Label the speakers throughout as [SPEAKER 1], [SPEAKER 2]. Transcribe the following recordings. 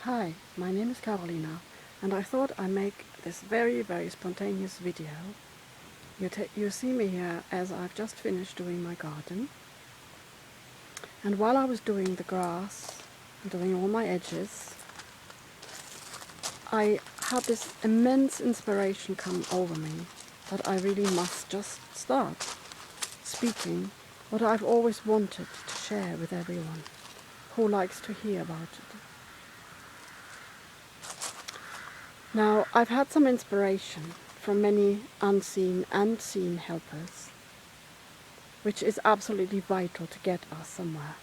[SPEAKER 1] Hi, my name is Carolina, and I thought I'd make this very spontaneous video. You see me here as I've just finished doing my garden, and while I was doing the grass, and doing all my edges, I had this immense inspiration come over me that I really must just start speaking what I've always wanted to share with everyone who likes to hear about it. Now, I've had some inspiration from many unseen and seen helpers, which is absolutely vital to get us somewhere.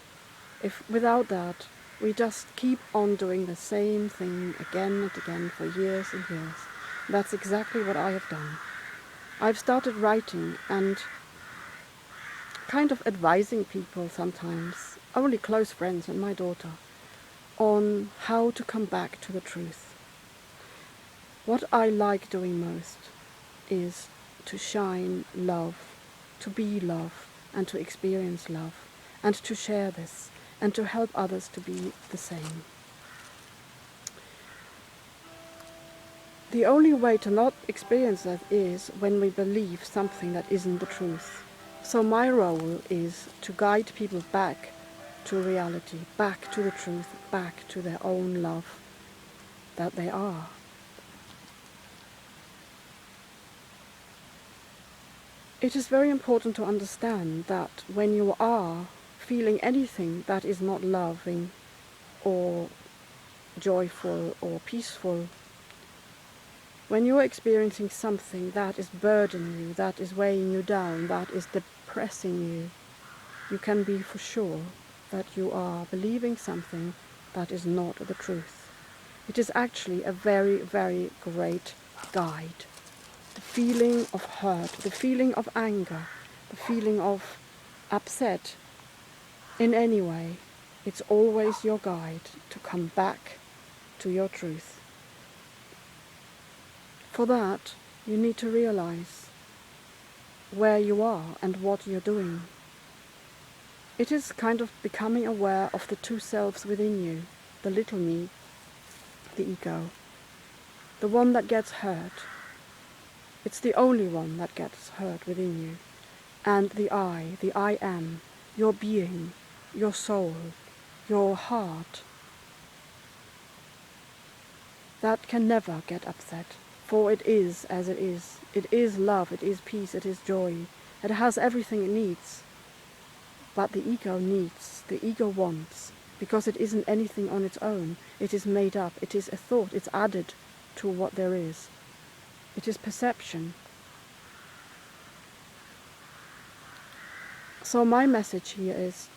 [SPEAKER 1] If without that, we just keep on doing the same thing again and again for years and years. That's exactly what I have done. I've started writing and kind of advising people sometimes, only close friends and my daughter, on how to come back to the truth. What I like doing most is to shine love, to be love, and to experience love, and to share this, and to help others to be the same. The only way to not experience that is when we believe something that isn't the truth. So my role is to guide people back to reality, back to the truth, back to their own love that they are. It is very important to understand that when you are feeling anything that is not loving or joyful or peaceful, when you are experiencing something that is burdening you, that is weighing you down, that is depressing you, you can be for sure that you are believing something that is not the truth. It is actually a very great guide. The feeling of hurt, the feeling of anger, the feeling of upset in any way, it's always your guide to come back to your truth. For that, you need to realize where you are and what you're doing. It is kind of becoming aware of the two selves within you, the little me, the ego, the one that gets hurt. It's the only one that gets hurt within you. And the I am, your being, your soul, your heart, that can never get upset, for it is as it is. It is love, it is peace, it is joy. It has everything it needs. But the ego needs, the ego wants, because it isn't anything on its own. It is made up, it is a thought, it's added to what there is. It is perception. So my message here is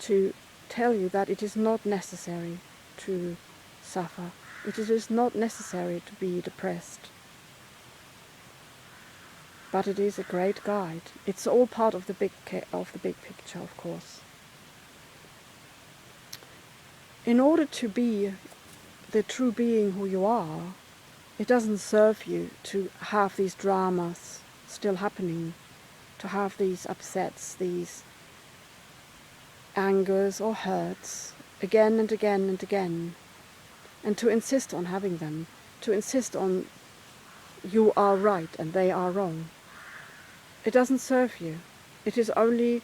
[SPEAKER 1] to tell you that it is not necessary to suffer. It is not necessary to be depressed. But it is a great guide. It's all part of the big picture, of course. In order to be the true being who you are, it doesn't serve you to have these dramas still happening, to have these upsets, these angers or hurts again and again and again, and to insist on having them, to insist on you are right and they are wrong. It doesn't serve you. It is only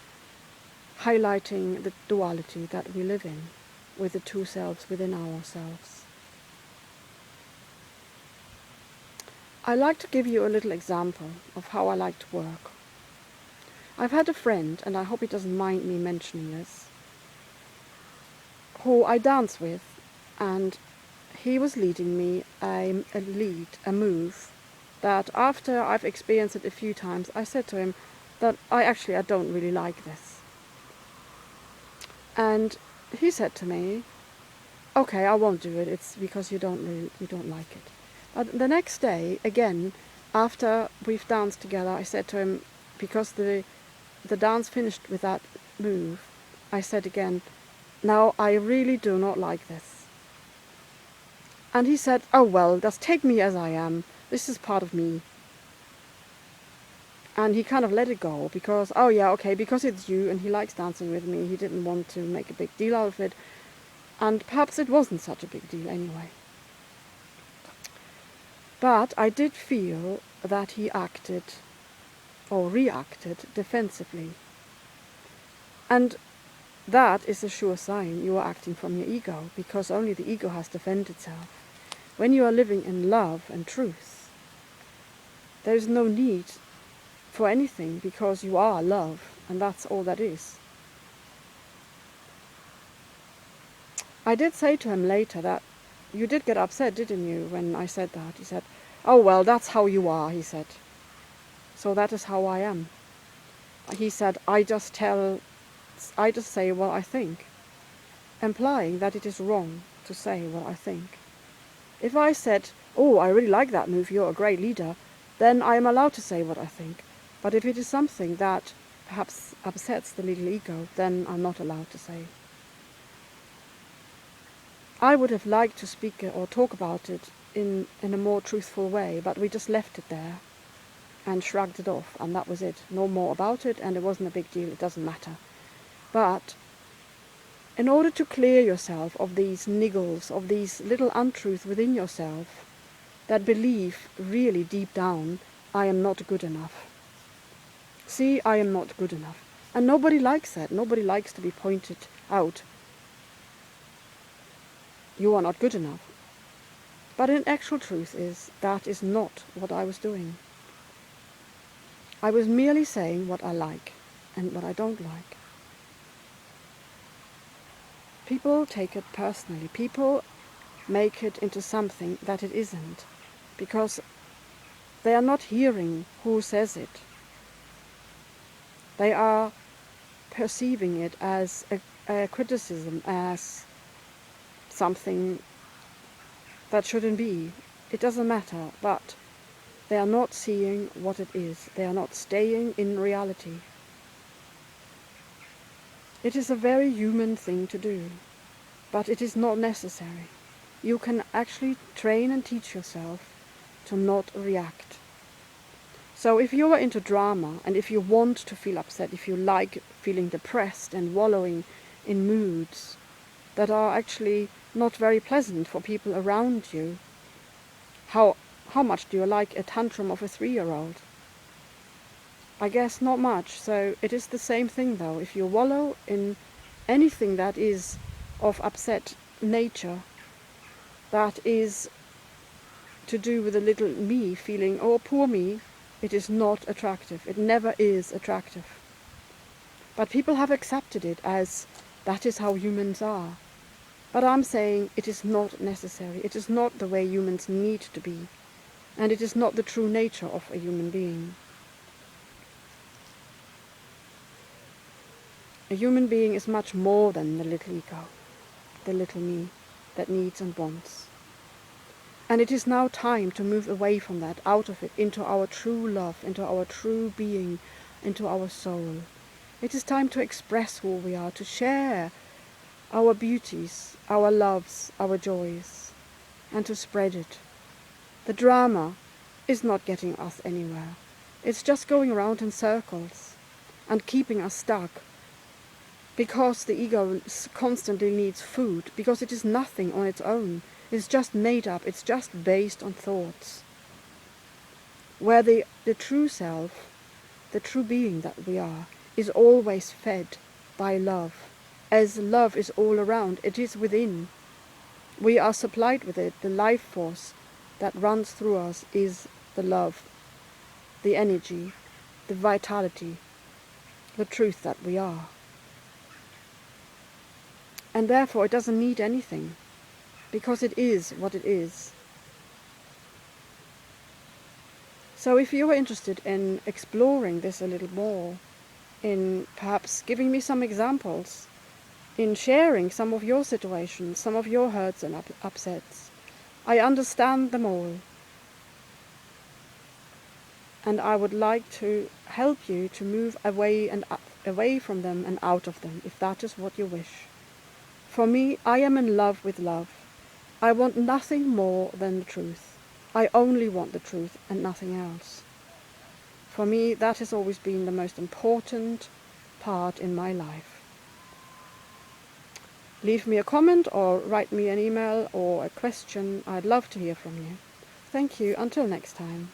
[SPEAKER 1] highlighting the duality that we live in, with the two selves within ourselves. I like to give you a little example of how I like to work. I've had a friend, and I hope he doesn't mind me mentioning this, who I dance with, and he was leading me a move that after I've experienced it a few times, I said to him that I don't really like this. And he said to me, okay, I won't do it, it's because you don't like it. The next day, again, after we've danced together, I said to him, because the dance finished with that move, I said again, now I really do not like this. And he said, oh well, just take me as I am, this is part of me. And he kind of let it go, because, oh yeah, okay, because it's you, and he likes dancing with me, he didn't want to make a big deal out of it. And perhaps it wasn't such a big deal anyway. But I did feel that he acted or reacted defensively. And that is a sure sign you are acting from your ego, because only the ego has defended itself. When you are living in love and truth, there is no need for anything, because you are love, and that's all that is. I did say to him later that you did get upset, didn't you, when I said that? He said, "Oh well, that's how you are," he said. "So that is how I am." He said, I just say what I think, implying that it is wrong to say what I think. If I said, "Oh, I really like that move, you're a great leader," then I am allowed to say what I think. But if it is something that perhaps upsets the little ego, then I'm not allowed to say. I would have liked to speak or talk about it in a more truthful way, but we just left it there and shrugged it off, and that was it. No more about it, and it wasn't a big deal, it doesn't matter. But in order to clear yourself of these niggles, of these little untruths within yourself, that belief really deep down, I am not good enough. See, I am not good enough. And nobody likes that. Nobody likes to be pointed out. You are not good enough. But in actual truth that is not what I was doing. I was merely saying what I like and what I don't like. People take it personally. People make it into something that it isn't, because they are not hearing who says it. They are perceiving it as a criticism, as something that shouldn't be. It doesn't matter, but they are not seeing what it is. They are not staying in reality. It is a very human thing to do, but it is not necessary. You can actually train and teach yourself to not react. So if you are into drama, and if you want to feel upset, if you like feeling depressed and wallowing in moods that are actually not very pleasant for people around you, how much do you like a tantrum of a 3-year-old? I guess not much. So it is the same thing though. If you wallow in anything that is of upset nature, that is to do with a little me feeling, oh poor me, it is not attractive. It never is attractive. But people have accepted it as that is how humans are. But I'm saying it is not necessary. It is not the way humans need to be. And it is not the true nature of a human being. A human being is much more than the little ego, the little me that needs and wants. And it is now time to move away from that, out of it, into our true love, into our true being, into our soul. It is time to express who we are, to share our beauties, our loves, our joys, and to spread it. The drama is not getting us anywhere. It's just going around in circles and keeping us stuck, because the ego constantly needs food, because it is nothing on its own. It's just made up, it's just based on thoughts. Where the true self, the true being that we are, is always fed by love. As love is all around, it is within. We are supplied with it. The life force that runs through us is the love, the energy, the vitality, the truth that we are. And therefore it doesn't need anything, because it is what it is. So if you are interested in exploring this a little more, in perhaps giving me some examples, in sharing some of your situations, some of your hurts and upsets, I understand them all. And I would like to help you to move away from them and out of them, if that is what you wish. For me, I am in love with love. I want nothing more than the truth. I only want the truth and nothing else. For me, that has always been the most important part in my life. leave me a comment or write me an email or a question. I'd love to hear from you. Thank you. Until next time.